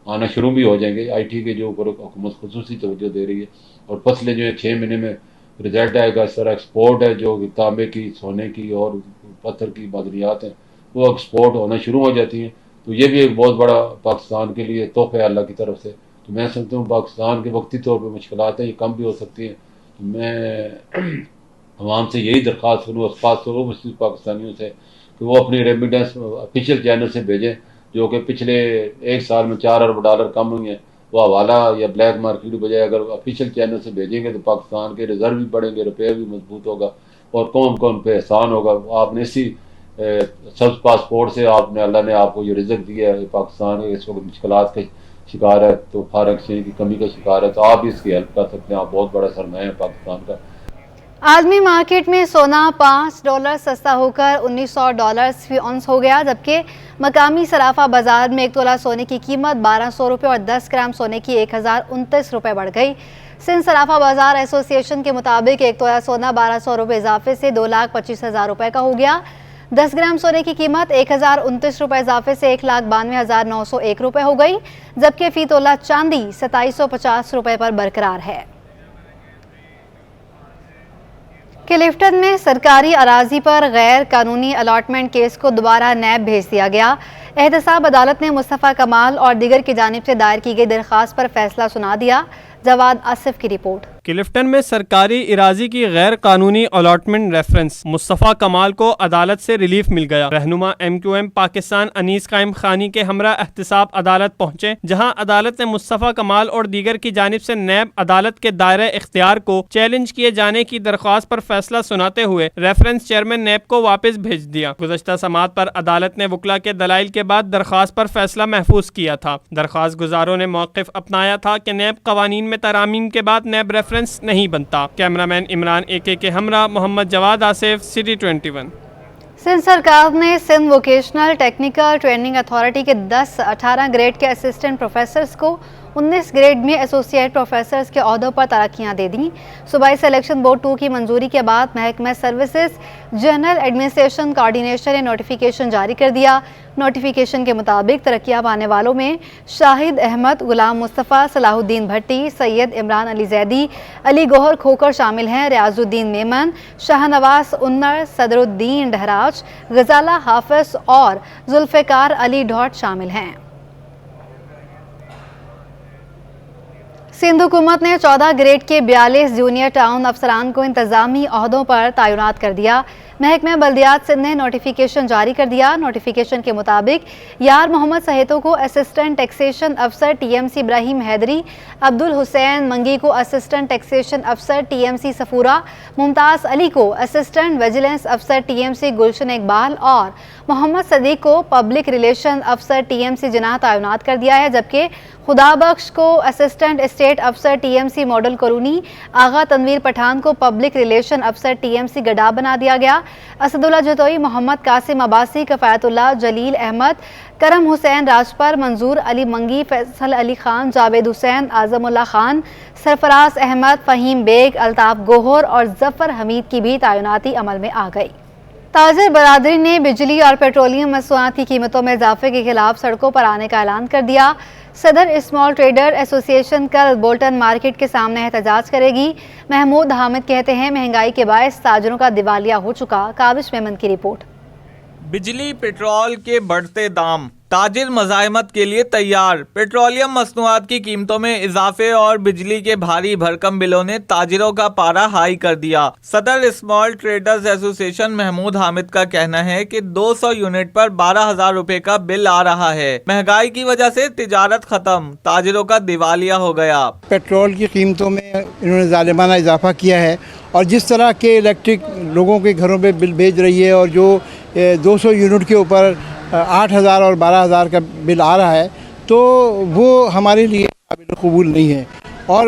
आना शुरू भी हो जाएंगे। IT के जो ऊपर हुकूमत खुसूसी तवज्जो दे रही है और फसलें जो है 6 महीने में रिज़ल्ट आएगा। इस तरह एक्सपोर्ट है जो तांबे की, सोने की और पत्थर की मादनियात हैं वो एक्सपोर्ट होना शुरू हो जाती हैं। तो ये भी एक बहुत बड़ा पाकिस्तान के लिए तोहफ़ा है अल्लाह की तरफ से। तो मैं समझता हूँ पाकिस्तान के वक्ती तौर पर मुश्किलात हैं ये कम भी हो सकती हैं। तो मैं आवाम से यही दरख्वास्त करूँ, खास तौर पर मुस्लिम पाकिस्तानियों से, कि वो अपनी रेमिटेंस ऑफिशियल चैनल से भेजें जो कि पिछले 1 साल में 4 अरब डॉलर कम हुई हैं। वो हवाला या ब्लैक मार्केट की बजाय अगर ऑफिशियल चैनल से भेजेंगे तो पाकिस्तान के रिजर्व भी बढ़ेंगे, रुपये भी मजबूत होगा और कौम को उन पर एहसान होगा। आपने इसी सब्ज़ पासपोर्ट से आपने अल्लाह ने आपको ये रिज़्क़ दिया है। पाकिस्तान इस वक्त मुश्किलात के शिकार है, तो फॉरेन एक्सचेंज की कमी का शिकार है, तो आप भी इसकी हेल्प कर सकते हैं। आप बहुत बड़ा सरमाया है पाकिस्तान का। आलमी मार्केट में सोना $5 सस्ता होकर $1900 फी औंस हो गया, जबकि मकामी सराफा बाजार में 1 तोला सोने की कीमत 1200 रुपये और 10 ग्राम सोने की 1029 रुपये बढ़ गई। सिंध सराफा बाजार एसोसिएशन के मुताबिक 1 तोला सोना 1200 रुपये इजाफे से 2,25,000 रुपये का हो गया। 10 ग्राम सोने की कीमत 1029 रुपये इजाफे से 1,92,901 रुपये हो गई, जबकि फी तोला चांदी 2750 रुपये पर बरकरार है। क्लिफ्टन में सरकारी अराजी पर गैर कानूनी अलॉटमेंट केस को दोबारा नैब भेज दिया गया। एहतसाब अदालत ने मुस्तफ़ा कमाल और दीगर की जानिब से दायर की गई दरख्वास्त पर फैसला सुना दिया। जवाद आसिफ की रिपोर्ट। क्लिफ्टन में सरकारी इराजी की गैर कानूनी अलॉटमेंट रेफरेंस मुस्तफ़ा कमाल को अदालत से रिलीफ मिल गया। रहनुमा MQM पाकिस्तान अनीस कायम खानी के हमरा एहतसाब अदालत पहुंचे, जहां अदालत ने मुस्तफ़ा कमाल और दीगर की जानिब से नैब अदालत के दायरे इख्तियार को चैलेंज किए जाने की दरख्वास्त पर फैसला सुनाते हुए रेफरेंस चेयरमैन नैब को वापस भेज दिया। गुज़श्ता समाअत पर अदालत ने वकला के दलाइल के बाद दरख्वास्त पर फैसला महफूज किया था। दरख्वास्त गुजारों ने मौक़िफ़ अपनाया था कि नैब कवानीन में तरामीम के बाद नैब रेफरेंस नहीं बनता। कैमरामैन इमरान AK के हमरा मोहम्मद जवाद आसिफ, सिटी 21। सिंध सरकार ने Sindh vocational technical training authority के 10-18 ग्रेड के असिस्टेंट प्रोफेसर्स को 19 ग्रेड में एसोसिएट प्रोफेसर्स के ओहदों पर तरक्कियां दे दी। सूबाई सिलेक्शन बोर्ड 2 की मंजूरी के बाद महकमा सर्विसेज जनरल एडमिनिस्ट्रेशन कोऑर्डिनेशन ने नोटिफिकेशन जारी कर दिया। नोटिफिकेशन के मुताबिक तरक्कियां पाने वालों में शाहिद अहमद, गुलाम मुस्तफ़ा, सलाहुद्दीन भट्टी, सैयद इमरान अली जैदी, अली गोहर खोकर शामिल हैं। रियाजुद्दीन मेमन, शाहनवाज उन्नर, सदरुद्दीन डहराज, गजाला हाफिज और जुल्फ़िकार अली ढोट शामिल हैं। सिंध हुकूमत ने 14 ग्रेड के 42 जूनियर टाउन अफसरान को इंतजामी ओहदों पर तैनात कर दिया। महकमा बल्दियात सिंध ने नोटिफिकेशन जारी कर दिया। नोटिफिकेशन के मुताबिक यार मोहम्मद सहेतो को असिस्टेंट टैक्सेशन अफसर TMC इब्राहिम हैदरी, अब्दुल हुसैन मंगी को असिस्टेंट टैक्सेशन अफसर TMC सफूरा, मुमताज़ अली को असिस्टेंट विजिलेंस अफसर TMC गुलशन इकबाल और मोहम्मद सदीक को पब्लिक रिलेशन अफसर TMC जिनाह तैनात कर दिया है, जबकि खुदा बख्श को असिस्टेंट स्टेट अफसर TMC मॉडल कॉलोनी, आगा तनवीर पठान को पब्लिक रिलेशन अफसर TMC गडा बना दिया गया। असदुल्ला जतोई, मोहम्मद कासिम अब्बासी, कफ़ायतुल्लाह, जलील अहमद, करम हुसैन राजपर, मंजूर अली मंगी, फैसल अली खान, जावेद हुसैन, आजमुल्ला खान, सरफराज अहमद, फ़हीम बेग, अल्ताफ़ गोहर और जफ़र हमीद की भी तैनाती अमल में आ गई। ताजिर बरादरी ने बिजली और पेट्रोलियम मसनूआत की कीमतों में इजाफे के खिलाफ सड़कों पर आने का ऐलान कर दिया। सदर स्मॉल ट्रेडर एसोसिएशन कल बोल्टन मार्केट के सामने एहतजाज करेगी। महमूद हामिद कहते हैं महंगाई के बायस ताजरों का दिवालिया हो चुका। काबिश मेमन की रिपोर्ट। बिजली पेट्रोल के बढ़ते दाम, ताजिर मज़ाहमत के लिए तैयार। पेट्रोलियम मसनूआत की कीमतों में इजाफे और बिजली के भारी भरकम बिलों ने ताजिरों का पारा हाई कर दिया। सदर small traders association Mahmood Hamid का कहना है कि 200 यूनिट पर 12,000 रुपए का बिल आ रहा है। महंगाई की वजह से तिजारत खत्म, ताजिरों का दिवालिया हो गया। पेट्रोल की कीमतों में इन्होंने जालिमाना इजाफा किया है और जिस तरह के इलेक्ट्रिक लोगों के घरों पे बिल भेज रही है और जो 200 यूनिट के ऊपर 8,000 और 12,000 का बिल आ रहा है, तो वो हमारे लिए काबिल कबूल नहीं है। और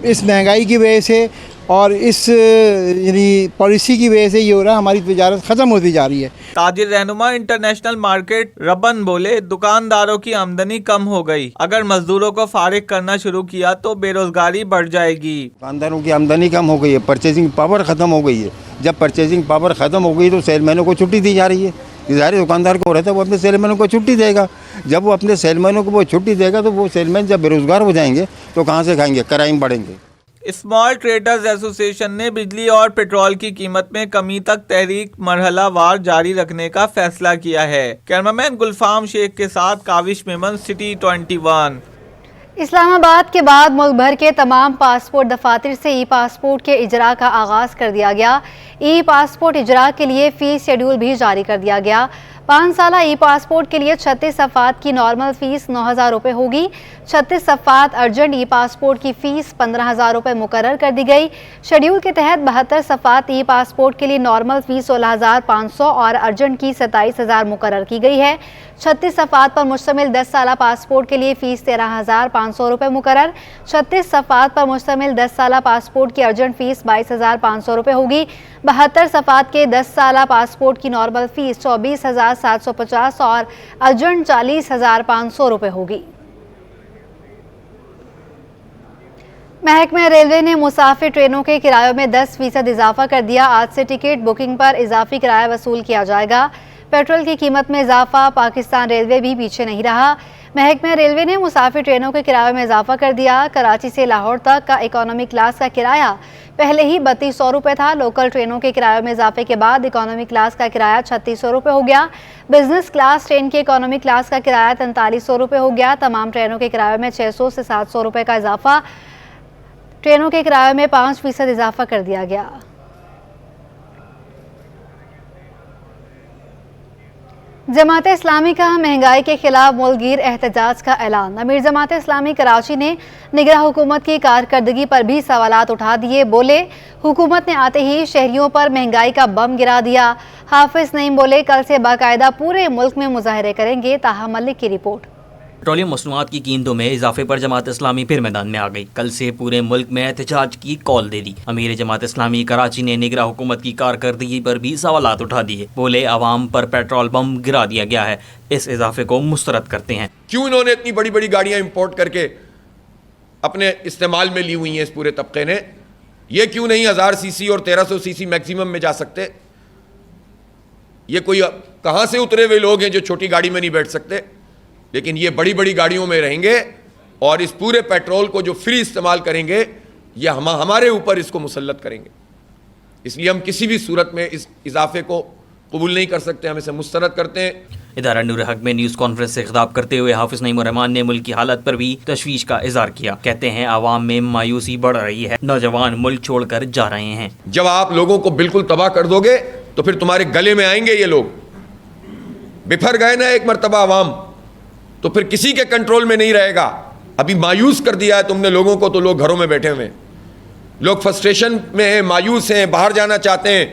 इस महंगाई की वजह से और इस यानी पॉलिसी की वजह से ये हो रहा है, हमारी तिजारत ख़त्म होती जा रही है। ताजिर रहनुमा इंटरनेशनल मार्केट रबन बोले, दुकानदारों की आमदनी कम हो गई, अगर मजदूरों को फारिग करना शुरू किया तो बेरोजगारी बढ़ जाएगी। दुकानदारों की आमदनी कम हो गई है, परचेजिंग पावर ख़त्म हो गई है। जब परचेजिंग पावर ख़त्म हो गई तो सेलमैनों को छुट्टी दी जा रही है। ज़ाहिर दुकानदार को रहता है वो अपने सेलमैनों को छुट्टी देगा। जब वो अपने सेलमैनों को वो छुट्टी देगा तो वो सेलमैन जब बेरोजगार हो जाएंगे तो कहाँ से खाएंगे, क्राइम बढ़ेंगे। स्मॉल ट्रेडर्स एसोसिएशन ने बिजली और पेट्रोल की कीमत में कमी तक तहरीक मरहला वार जारी रखने का फैसला किया है। कैमरामैन गुलफाम शेख के साथ काविश मेमन, सिटी 21। इस्लामाबाद के बाद मुल्क भर के तमाम पासपोर्ट दफातर से ई पासपोर्ट के इजरा का आगाज़ कर दिया गया। ई पासपोर्ट इजरा के लिए फ़ीस शेड्यूल भी जारी कर दिया गया। 5 साला ई पासपोर्ट के लिए 36 सफ़ात की नॉर्मल फ़ीस 9,000 रुपये होगी। 36 सफ़ात अर्जेंट ई पासपोर्ट की फ़ीस 15,000 रुपये मुकर्रर कर दी गई। शेड्यूल के तहत 72 सफ़ात ई पासपोर्ट के लिए नॉर्मल फ़ीस 16,500 और अर्जेंट की 27,000 मुकर्रर की गई है। 36 सफ़ात पर मुश्तमिल 10 साला पासपोर्ट के लिए फ़ीस 13,500 रुपये मुकर्रर। 36 सफ़ात पर मुश्तमिल 10 साला पासपोर्ट की अर्जेंट फ़ीस 22,500 रुपये होगी। 72 सफ़ात के 10 साला पासपोर्ट की नॉर्मल फ़ीस 24,750 और अर्जेंट 40,500 रुपये होगी। महकमा रेलवे ने मुसाफिर ट्रेनों के किरायों में 10% इजाफा कर दिया। आज से टिकट बुकिंग पर इजाफी किराया वसूल किया जाएगा। पेट्रोल की कीमत में इजाफा, पाकिस्तान रेलवे भी पीछे नहीं रहा। महकमा रेलवे ने मुसाफिर ट्रेनों के किराए में इजाफा कर दिया। कराची से लाहौर तक का इकोनॉमी क्लास का किराया पहले ही 3200 रुपये था। लोकल ट्रेनों के किराए में इजाफे के बाद इकोनॉमी क्लास का किराया 3600 रुपये हो गया। बिजनेस क्लास ट्रेन के इकोनॉमी क्लास का किराया 4300 रुपये हो गया। तमाम ट्रेनों के किराए में 600 से 700 रुपये का इजाफा, ट्रेनों के किराए में 5% इजाफा कर दिया गया। जमात इस्लामी का महंगाई के खिलाफ मुल्कगीर एहतजाज का ऐलान। अमीर जमात इस्लामी कराची ने निगरां हुकूमत की कारकर्दगी पर भी सवालात उठा दिए। बोले, हुकूमत ने आते ही शहरियों पर महंगाई का बम गिरा दिया। हाफिज नईम बोले, कल से बाकायदा पूरे मुल्क में मुजाहरे करेंगे। ताहा मलिक की रिपोर्ट। पेट्रोलियम मसनूआत की कीमतों में इजाफे पर जमात इस्लामी फिर मैदान में आ गई। कल से पूरे मुल्क में एहतजाज की कॉल दे दी। अमीर जमात इस्लामी कराची ने निगरां हुकूमत की कारकर्दगी पर भी सवालात उठा दिए। बोले, आवाम पर पेट्रोल बम गिरा दिया गया है, इस इजाफे को मुस्तरद करते हैं। क्यों इन्होंने इतनी बड़ी बड़ी गाड़ियां इंपोर्ट करके अपने इस्तेमाल में ली हुई हैं इस पूरे तबके ने? ये क्यों नहीं 1000 सीसी और 1300 सीसी मैक्सिमम में जा सकते? ये कोई कहाँ से उतरे हुए लोग हैं जो छोटी गाड़ी में नहीं बैठ सकते? लेकिन ये बड़ी बड़ी गाड़ियों में रहेंगे और इस पूरे पेट्रोल को जो फ्री इस्तेमाल करेंगे, ये हमारे ऊपर इसको मुसल्लत करेंगे। इसलिए हम किसी भी सूरत में इस इजाफे को कबूल नहीं कर सकते, हम इसे मुस्तरद करते हैं। इदारा नूर हक में न्यूज़ कॉन्फ्रेंस से खिताब करते हुए हाफिज नईम रहमान ने मुल्क की हालत पर भी तशवीश का इजहार किया। कहते हैं, आवाम में मायूसी बढ़ रही है, नौजवान मुल्क छोड़कर जा रहे हैं। जब आप लोगों को बिल्कुल तबाह कर दोगे तो फिर तुम्हारे गले में आएंगे ये लोग। बिफर गए ना एक मरतबा आवाम, तो फिर किसी के कंट्रोल में नहीं रहेगा। अभी मायूस कर दिया है तुमने लोगों को, तो लोग घरों में बैठे हुए हैं, लोग फ्रस्ट्रेशन में हैं, मायूस हैं, बाहर जाना चाहते हैं,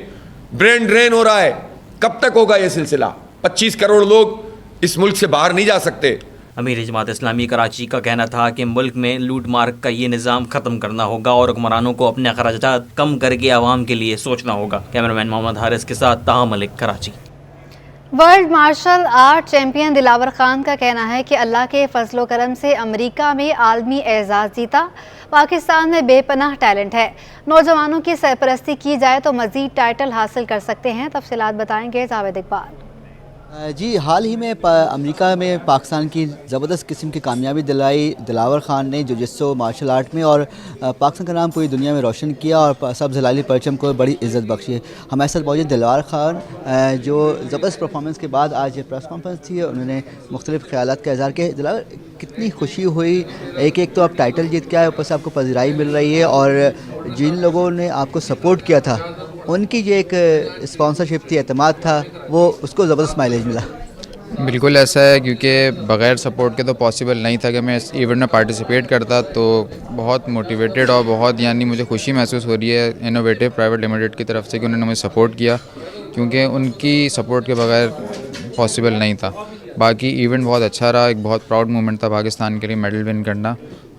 ब्रेन ड्रेन हो रहा है। कब तक होगा ये सिलसिला? 25 करोड़ लोग इस मुल्क से बाहर नहीं जा सकते। अमीर जमात इस्लामी कराची का कहना था कि मुल्क में लूट मार का ये निज़ाम ख़त्म करना होगा और हुक्मरानों को अपने अखराजात कम करके आवाम के लिए सोचना होगा। कैमरामैन मोहम्मद हारिस के साथ Taha Malik, Karachi. World martial art champion Dilawar Khan का कहना है कि अल्लाह के फजलो करम से अमेरिका में आलमी एजाज़ जीता। पाकिस्तान में बेपनाह टैलेंट है, नौजवानों की सरपरस्ती की जाए तो मज़ीद टाइटल हासिल कर सकते हैं। तफसीलात बताएंगे जावेद इकबाल। जी, हाल ही में अमेरिका में पाकिस्तान की ज़बरदस्त किस्म की कामयाबी दिलाई दिलावर ख़ान ने जुजित्सु मार्शल आर्ट में, और पाकिस्तान का नाम पूरी दुनिया में रोशन किया और सब जलाली परचम को बड़ी इज़्ज़त बख्शी है। हमारे साथ मौजूद दिलावर ख़ान, जो ज़बरदस्त परफॉर्मेंस के बाद आज प्रेस कॉन्फ्रेंस थी, उन्होंने मुख्तलिफ़ ख़यालात का इज़हार किया। दिलावर, कितनी खुशी हुई? एक तो आप टाइटल जीत के आए, ऊपर से आपको पज़िराई मिल रही है, और जिन लोगों ने आपको सपोर्ट किया था उनकी जो एक स्पॉन्सरशिप थी, एतमाद था, वो उसको ज़बरदस्त माइलेज मिला। बिल्कुल ऐसा है, क्योंकि बग़ैर सपोर्ट के तो पॉसिबल नहीं था कि मैं इस इवेंट में पार्टिसिपेट करता। तो बहुत मोटिवेटेड और बहुत मुझे खुशी महसूस हो रही है इनोवेटिव प्राइवेट लिमिटेड की तरफ से कि उन्होंने मुझे सपोर्ट किया, क्योंकि उनकी सपोर्ट के बगैर पॉसिबल नहीं था। बाकी इवेंट बहुत अच्छा रहा, एक बहुत प्राउड मोमेंट था पाकिस्तान के लिए मेडल विन करना,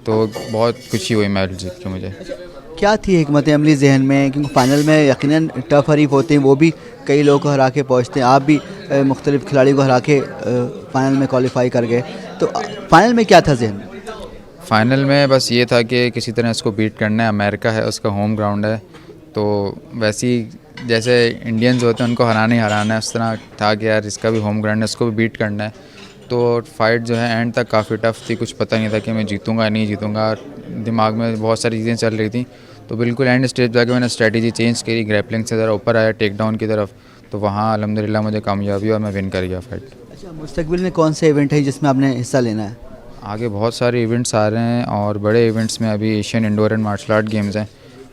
तो बहुत खुशी हुई मेडल जीत के मुझे। क्या थी हिकमत अमली जहन में, क्योंकि फ़ाइनल में यकीनन टफ हरीफ होते हैं, वो भी कई लोगों को हरा के पहुँचते हैं, आप भी मुख्तलिफ़ खिलाड़ियों को हरा के फ़ाइनल में क्वालिफाई कर गए, तो फ़ाइनल में क्या था जहन में? फ़ाइनल में बस ये था कि किसी तरह इसको बीट करना है। अमेरिका है, उसका होम ग्राउंड है, तो वैसे ही जैसे इंडियंस होते हैं उनको हराना ही हराना है, उस तरह था कि यार इसका भी होम ग्राउंड है, इसको भी बीट करना है। तो फ़ाइट जो है एंड तक काफ़ी टफ थी, कुछ पता नहीं था कि मैं जीतूंगा नहीं जीतूंगा, दिमाग में बहुत सारी चीज़ें चल रही थी। तो बिल्कुल एंड स्टेज जाके मैंने स्ट्रेटजी चेंज करी, ग्रैपलिंग से ज़रा ऊपर आया टेक डाउन की तरफ, तो वहाँ अल्हम्दुलिल्लाह मुझे कामयाबी और मैं विन कर गया फाइट। अच्छा, मुस्तकबिल में कौन से इवेंट है जिसमें आपने हिस्सा लेना है? आगे बहुत सारे इवेंट्स आ रहे हैं, और बड़े इवेंट्स में अभी Asian indoor and martial art games हैं,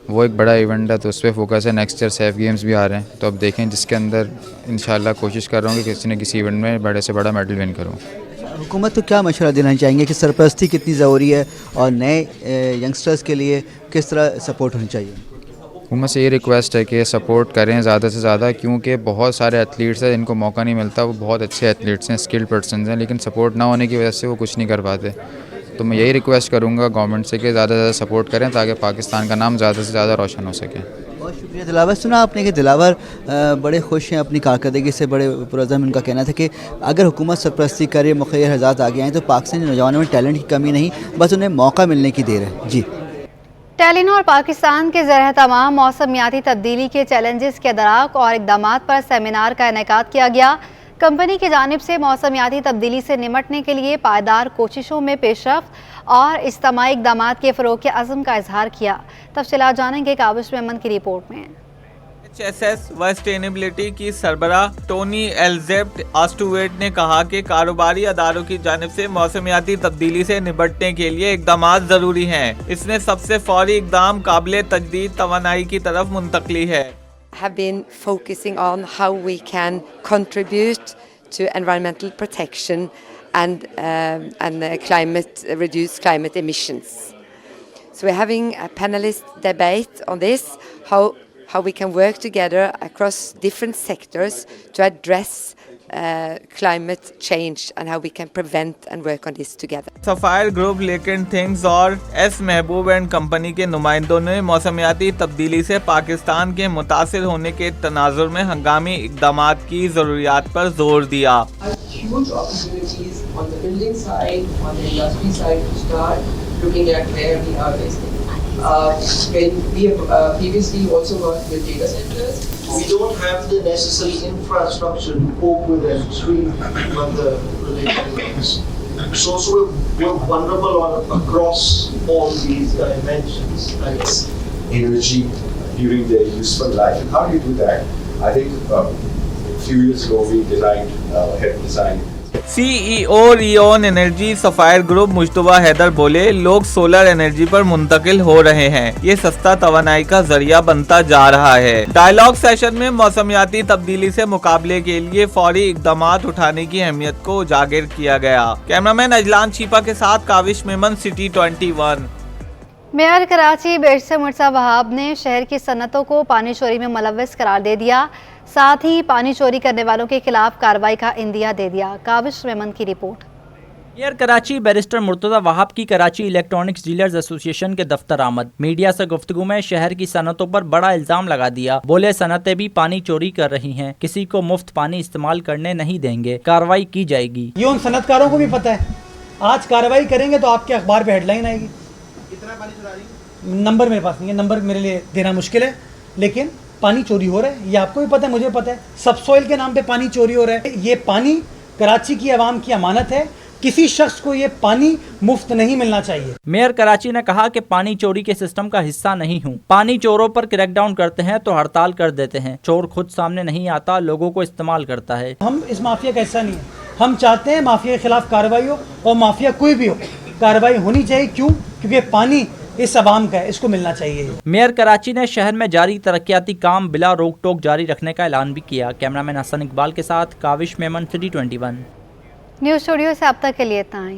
वो एक बड़ा इवेंट है, तो उस पर फोकस है। नेक्स्ट ईयर सैफ गेम्स भी आ रहे हैं, तो अब देखें, जिसके अंदर इंशाल्लाह कोशिश कर रहा हूँ कि किसी न किसी इवेंट में बड़े से बड़ा मेडल विन करूँ। हुकूमत को क्या मशवरा देना चाहेंगे कि सरपरस्ती कितनी ज़रूरी है, और नए यंगस्टर्स के लिए किस तरह सपोर्ट होनी चाहिए? हुकूमत से ये रिक्वेस्ट है कि सपोर्ट करें ज़्यादा से ज़्यादा, क्योंकि बहुत सारे एथलीट्स हैं जिनको मौका नहीं मिलता, वो बहुत अच्छे एथलीट्स हैं, स्किल्ड पर्सनस हैं, लेकिन सपोर्ट ना होने की वजह से वो कुछ नहीं कर पाते। तो मैं यही रिक्वेस्ट करूँगा गवर्नमेंट से कि ज़्यादा से ज़्यादा सपोर्ट करें, ताकि पाकिस्तान का नाम ज़्यादा से ज़्यादा रोशन हो सके। बहुत शुक्रिया दिलावर। सुना आपने कि दिलावर बड़े खुश हैं अपनी कारकर्दगी से, बड़े पुरज़म। उनका कहना था कि अगर हुकूमत सरपरस्ती करे, मुखैर हज़ात आगे आएँ, तो पाकिस्तानी नौजवानों में टैलेंट की कमी नहीं, बस उन्हें मौका मिलने की देर है। जी, टेलीनॉर और पाकिस्तान के ज़र तमाम मौसमियाती तब्दीली के चैलेंजेस के अदराक और इक़दामात पर सेमिनार का इनेकाद किया गया। कंपनी की जानिब से मौसमियाती तब्दीली से निमटने के लिए पायदार कोशिशों में पेशरफ्त और इज्तमाही इक़दामात के फ़रोग़ के अज़्म का इजहार किया। तफ़सीलात जानेंगे काबिश मेमन की रिपोर्ट में। HSS सस्टेनेबिलिटी की सरबराह टोनी एलिज़ाबेथ आस्टुवेट ने कहा कि कारोबारी अदारों की जानिब से मौसमियाती तब्दीली से निपटने के लिए इक़दामात ज़रूरी हैं। इसने सबसे फौरी इक़दाम काबिल तजदीद तवानाई की तरफ मुंतकली है। Have been focusing on how we can contribute to environmental protection and reduce climate emissions. So we're having a panelist debate on this, how we can work together across different sectors to address climate change and how we can prevent and work on this together. Sapphire group लेकिन things और S Mehboob and company के नुमाइंदों ने मौसमियाती तब्दीली से पाकिस्तान के मुतासिर होने के तनाजुर में हंगामी इक़दामात की ज़रूरियात पर जोर दिया। Huge opportunities on the building side, on the industry side to start looking at where we are wasting. When we have previously also worked with data centers, we don't have the necessary infrastructure to cope with extreme weather-related events. So we're vulnerable across all these dimensions. Energy during their useful life. And how do you do that? I think a few years ago we had designed CEO Reon energy Sapphire group Mujtaba Haider बोले, लोग solar energy पर मुंतकिल हो रहे हैं। ये सस्ता तवानाई का जरिया बनता जा रहा है। डायलॉग सेशन में मौसमियाती तब्दीली से मुकाबले के लिए फौरी इक़दामात उठाने की अहमियत को उजागर किया गया। कैमरामैन अजलान छीपा के साथ काविश मेमन, सिटी 21। मेयर कराची बेरसे मुर्सा वहाब ने शहर की सनतों को पानी चोरी में मुलव्वस करार दे दिया। साथ ही पानी चोरी करने वालों के खिलाफ कार्रवाई का इंदिया दे दिया। काबिश मेमन की report. Mayor Karachi barrister Murtaza Wahab की कराची इलेक्ट्रॉनिक्स डीलर्स एसोसिएशन के दफ्तर आमद। मीडिया से गुफ्तगू में शहर की सनतों पर बड़ा इल्जाम लगा दिया। बोले, सनतें भी पानी चोरी कर रही हैं, किसी को मुफ्त पानी इस्तेमाल करने नहीं देंगे, कार्रवाई की जाएगी। ये उन सनतकारों को भी पता है। आज कार्रवाई करेंगे तो आपके अखबार पे हेडलाइन आएगी। कितना पानी चुरा रही है? नंबर मेरे पास नहीं है, नंबर मेरे लिए देना मुश्किल है, लेकिन पानी चोरी हो रहा है। ये आपको भी पता है, मुझे पता है। सबसॉइल के नाम पे पानी चोरी हो रहा है। ये पानी कराची की आवाम की अमानत है, किसी शख्स को ये पानी मुफ्त नहीं मिलना चाहिए। मेयर कराची ने कहा कि पानी चोरी के सिस्टम का हिस्सा नहीं हूँ। पानी चोरों पर क्रैकडाउन करते हैं तो हड़ताल कर देते हैं। चोर खुद सामने नहीं आता, लोगों को इस्तेमाल करता है। हम इस माफिया का हिस्सा नहीं है। हम चाहते हैं माफिया के खिलाफ कार्रवाई हो, और माफिया कोई भी हो, कार्रवाई होनी चाहिए। क्यों? क्योंकि पानी इस अवाम का है, इसको मिलना चाहिए। मेयर कराची ने शहर में जारी तरक्याती काम बिला रोक टोक जारी रखने का ऐलान भी किया। कैमरामैन हसन इकबाल के साथ Kaavish Memon, city 21। News studio से अब तक के लिए इतना ही।